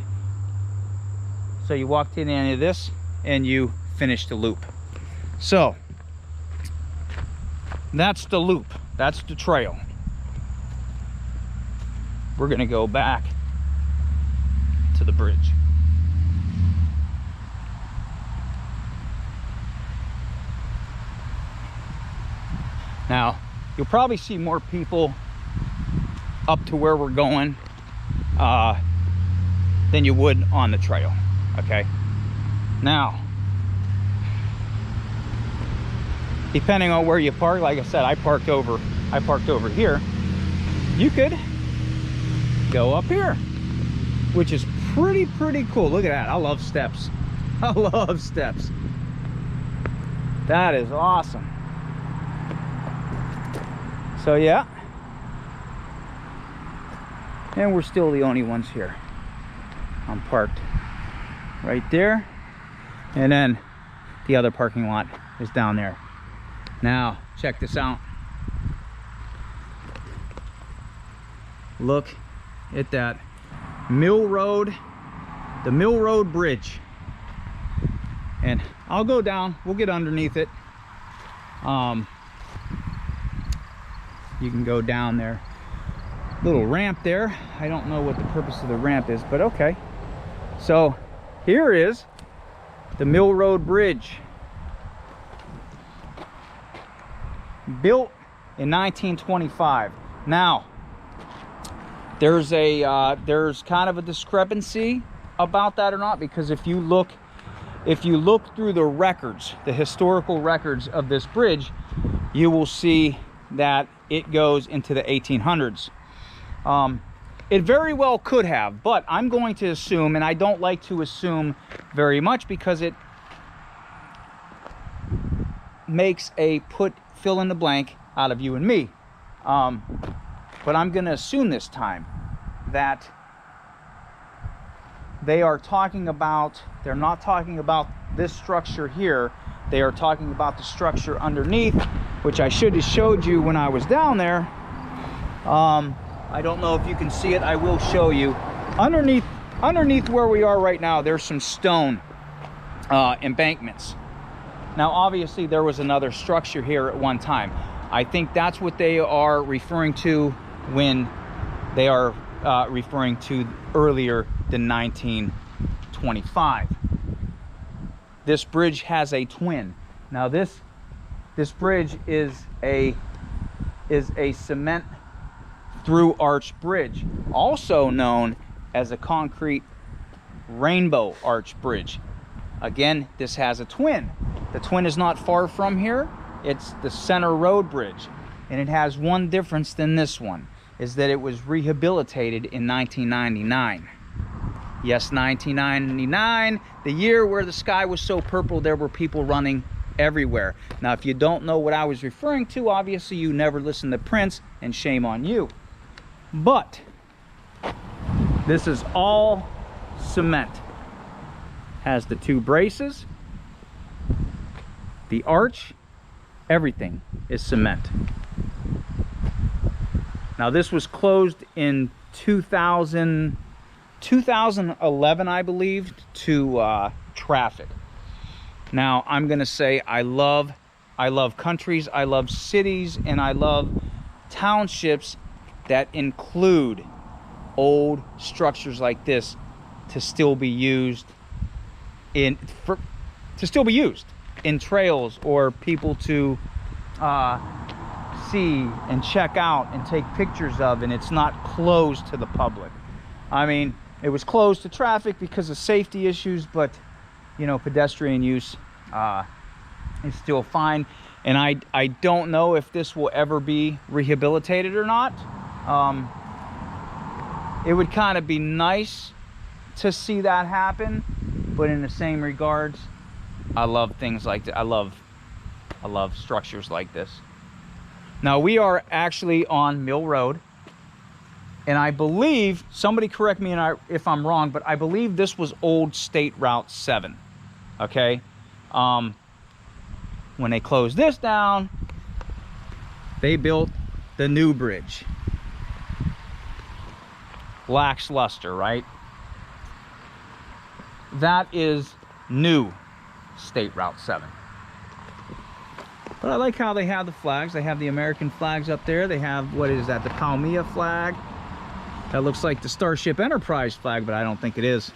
So you walked in any of this and you finished the loop. So that's the loop, that's the trail. We're gonna go back to the bridge. Now, you'll probably see more people up to where we're going than you would on the trail, okay? Now, depending on where you park, like I said, I parked over here. You could go up here, which is pretty cool. Look at that. I love steps. I love steps. That is awesome. So yeah, and we're still the only ones here. I'm parked right there, and then the other parking lot is down there. Now check this out. Look at that Mill Road, the Mill Road Bridge. And I'll go down, we'll get underneath it. You can go down there. Little ramp there. I don't know what the purpose of the ramp is, but okay. So here is the Mill Road Bridge. Built in 1925. Now, there's kind of a discrepancy about that or not, because if you look through the records, the historical records of this bridge, you will see that it goes into the 1800s. It very well could have, but I'm going to assume, and I don't like to assume very much because it makes a fill in the blank out of you and me. But I'm going to assume this time that they are talking about, they're not talking about this structure here. They are talking about the structure underneath, which I should have showed you when I was down there. I don't know if you can see it. I will show you. Underneath where we are right now, there's some stone embankments. Now, obviously, there was another structure here at one time. I think that's what they are referring to when they are referring to earlier than 1925. This bridge has a twin. Now, this bridge is a cement through arch bridge, also known as a concrete rainbow arch bridge. Again, this has a twin. The twin is not far from here. It's the Center Road Bridge, and it has one difference than this one, is that it was rehabilitated in 1999. Yes, 1999, the year where the sky was so purple there were people running everywhere. Now, if you don't know what I was referring to, obviously you never listened to Prince, and shame on you. But this is all cement. Has the two braces, the arch, everything is cement. Now, this was closed in 2011, I believe, to traffic. Now, I'm gonna say I love countries, I love cities, and I love townships that include old structures like this to still be used in trails, or people to see and check out and take pictures of, and it's not closed to the public. I mean, it was closed to traffic because of safety issues, but you know, pedestrian use is still fine. And I don't know if this will ever be rehabilitated or not. It would kind of be nice to see that happen, but in the same regards, I love things like that. I love structures like this. Now, we are actually on Mill Road, and I believe, somebody correct me if I'm wrong, but I believe this was old State Route 7. Okay. When they closed this down, they built the new bridge. Lacks luster, right? That is new State Route 7. But I like how they have the flags. They have the American flags up there. They have, what is that, the Palmilla flag? That looks like the Starship Enterprise flag, but I don't think it is.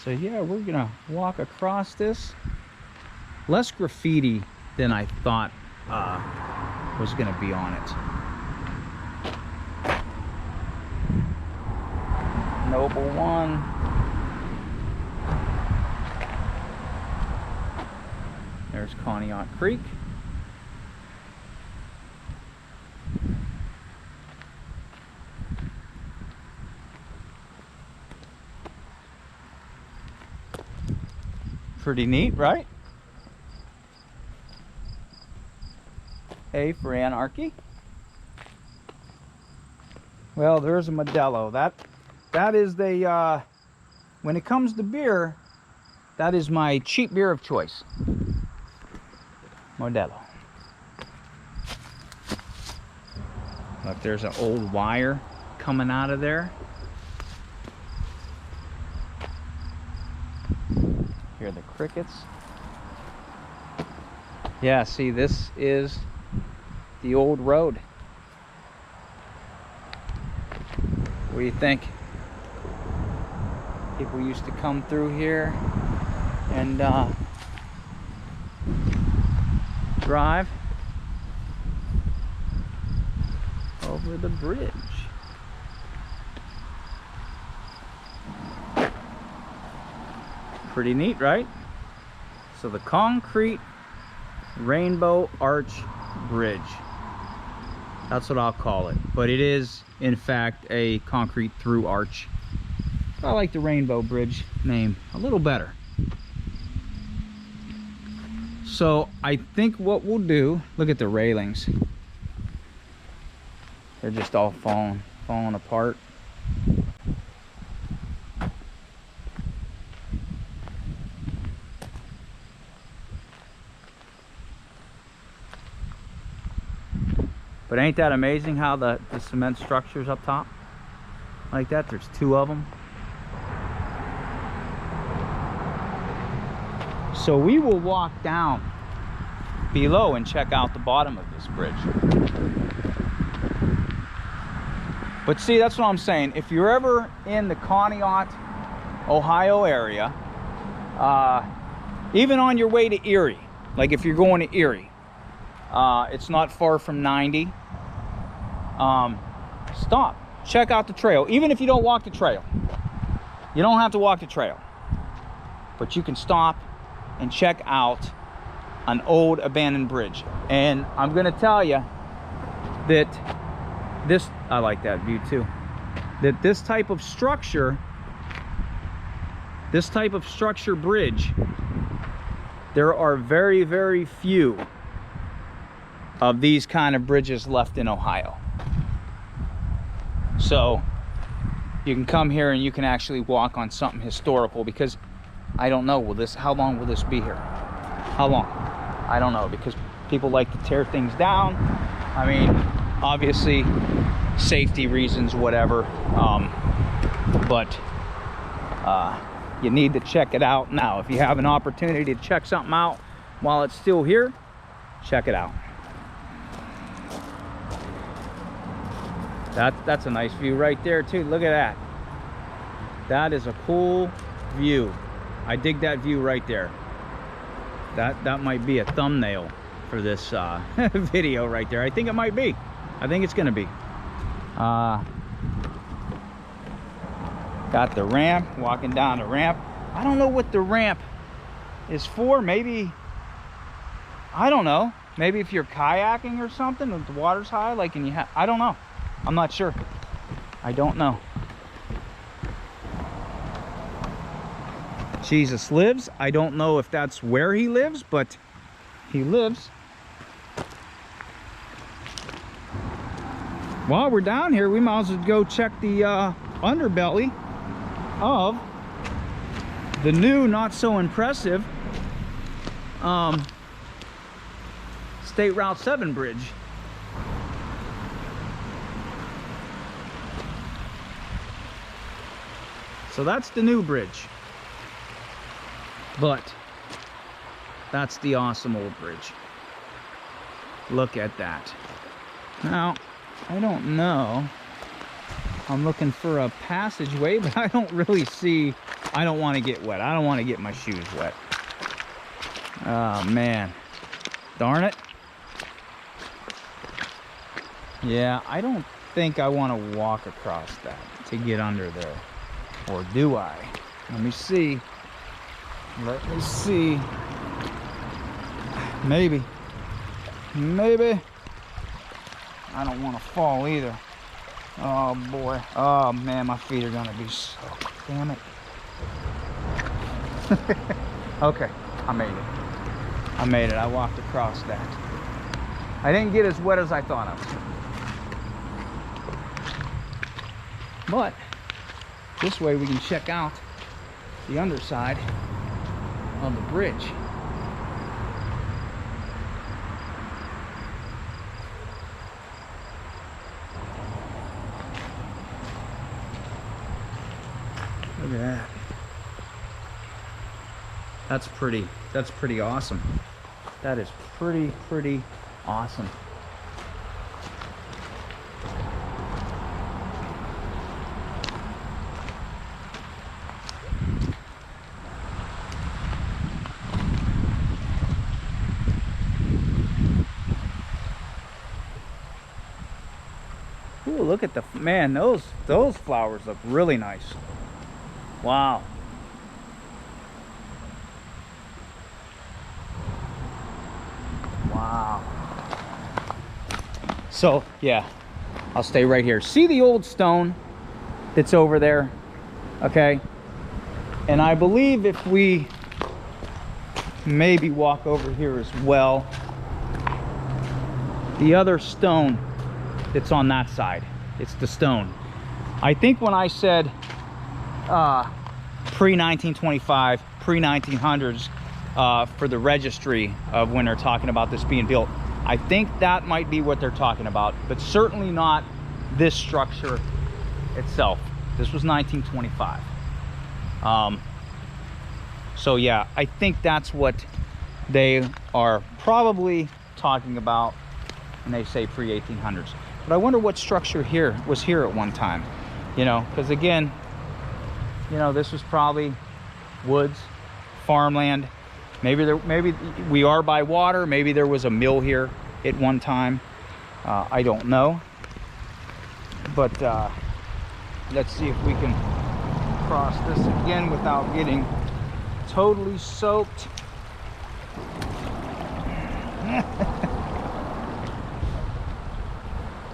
So yeah, we're gonna walk across this. Less graffiti than I thought was gonna be on it. Noble One. There's Conneaut Creek. Pretty neat, right? A for anarchy. Well, there's a Modelo. That is the when it comes to beer, that is my cheap beer of choice. Modelo. Look, there's an old wire coming out of there. Hear the crickets. Yeah, see, this is the old road. What do you think? People used to come through here and drive over the bridge. Pretty neat, right? So the concrete Rainbow Arch Bridge. That's what I'll call it. But it is, in fact, a concrete through arch. I like the Rainbow Bridge name a little better. So I think what we'll do, look at the railings. They're just all falling apart. But ain't that amazing how the cement structure's up top? Like that, there's two of them. So we will walk down below and check out the bottom of this bridge. But see, that's what I'm saying. If you're ever in the Conneaut, Ohio area, even on your way to Erie, like if you're going to Erie, it's not far from 90. Stop, check out the trail. Even if you don't walk the trail, you don't have to walk the trail, but you can stop and check out an old abandoned bridge. And I'm gonna tell you that this, I like that view too, that this type of structure bridge, there are very, very few of these kind of bridges left in Ohio. So you can come here and you can actually walk on something historical, because I don't know, how long will this be here? How long? I don't know, because people like to tear things down. I mean, obviously safety reasons, whatever, but you need to check it out now. If you have an opportunity to check something out while it's still here, check it out. That's a nice view right there too. Look at that. That is a cool view. I dig that view right there. That might be a thumbnail for this video right there. I think it might be. I think it's gonna be. Got the ramp, walking down the ramp. I don't know what the ramp is for. Maybe, I don't know. Maybe if you're kayaking or something, if the water's high, like, and you have, I don't know. I'm not sure. I don't know. Jesus lives. I don't know if that's where he lives, but he lives. while we're down here, we might as well go check the underbelly of the new, not so impressive State Route 7 bridge. So that's the new bridge, but that's the awesome old bridge. Look at that. Now, I don't know. I'm looking for a passageway, but I don't really see. I don't want to get wet. I don't want to get my shoes wet. Oh, man. Darn it. Yeah, I don't think I want to walk across that to get under there. Or do I? Let me see. Let me see. Maybe. Maybe. I don't want to fall either. Oh boy. Oh man, my feet are gonna be soaked. Damn it. Okay, I made it. I made it. I walked across that. I didn't get as wet as I thought I was. But this way we can check out the underside of the bridge. Look at that. That's pretty awesome. That is pretty awesome. Ooh, look at the, man, those flowers look really nice. Wow. Wow. So, yeah, I'll stay right here. See the old stone that's over there? Okay. And I believe if we maybe walk over here as well, the other stone that's on that side, it's the stone. I think when I said pre-1925, pre-1900s for the registry of when they're talking about this being built, I think that might be what they're talking about, but certainly not this structure itself. This was 1925. So yeah, I think that's what they are probably talking about when they say pre-1800s. But I wonder what structure here was here at one time, you know, because again, you know, this was probably woods, farmland. Maybe we are by water. Maybe there was a mill here at one time. I don't know. But let's see if we can cross this again without getting totally soaked.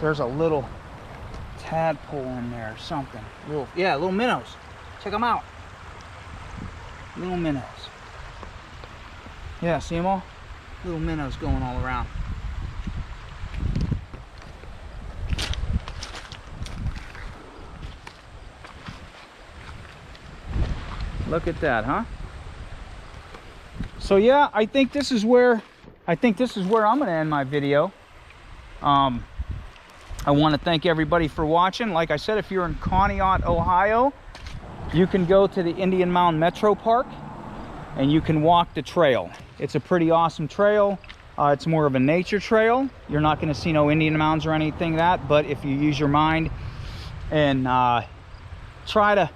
There's a little tadpole in there or something. Little minnows. Check them out. Little minnows. Yeah, see them all? Little minnows going all around. Look at that, huh? So yeah, I think this is where I'm going to end my video. I want to thank everybody for watching. Like I said, if you're in Conneaut, Ohio, you can go to the Indian Mound Metropark and you can walk the trail. It's a pretty awesome trail. It's more of a nature trail. You're not going to see no Indian mounds or anything that, but if you use your mind and try to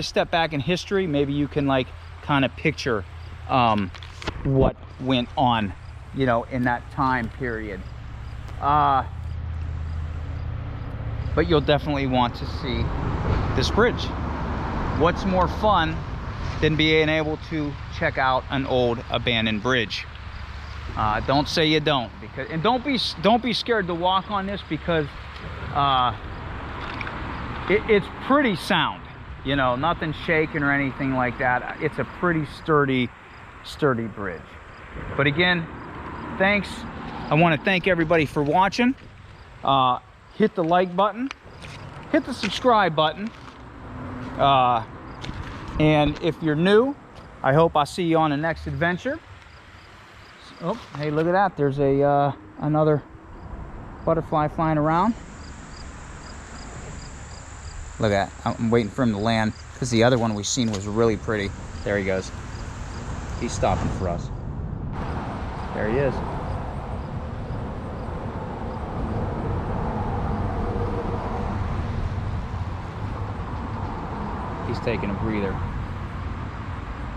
step back in history, maybe you can like kind of picture what went on, you know, in that time period. But you'll definitely want to see this bridge. What's more fun than being able to check out an old abandoned bridge? Don't say you don't, because, and don't be scared to walk on this, because it's pretty sound, you know, nothing shaking or anything like that. It's a pretty sturdy bridge. But again, thanks. I want to thank everybody for watching. hit the like button, hit the subscribe button. And if you're new, I hope I see you on the next adventure. Oh, hey, look at that. There's a another butterfly flying around. Look at that. I'm waiting for him to land because the other one we seen was really pretty. There he goes. He's stopping for us. There he is. He's taking a breather.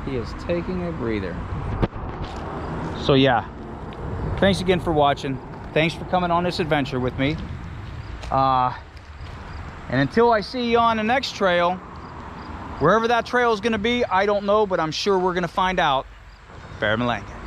He is taking a breather. So yeah, thanks again for watching. Thanks for coming on this adventure with me. And until I see you on the next trail, wherever that trail is going to be, I don't know, but I'm sure we're going to find out. Bear Malanga.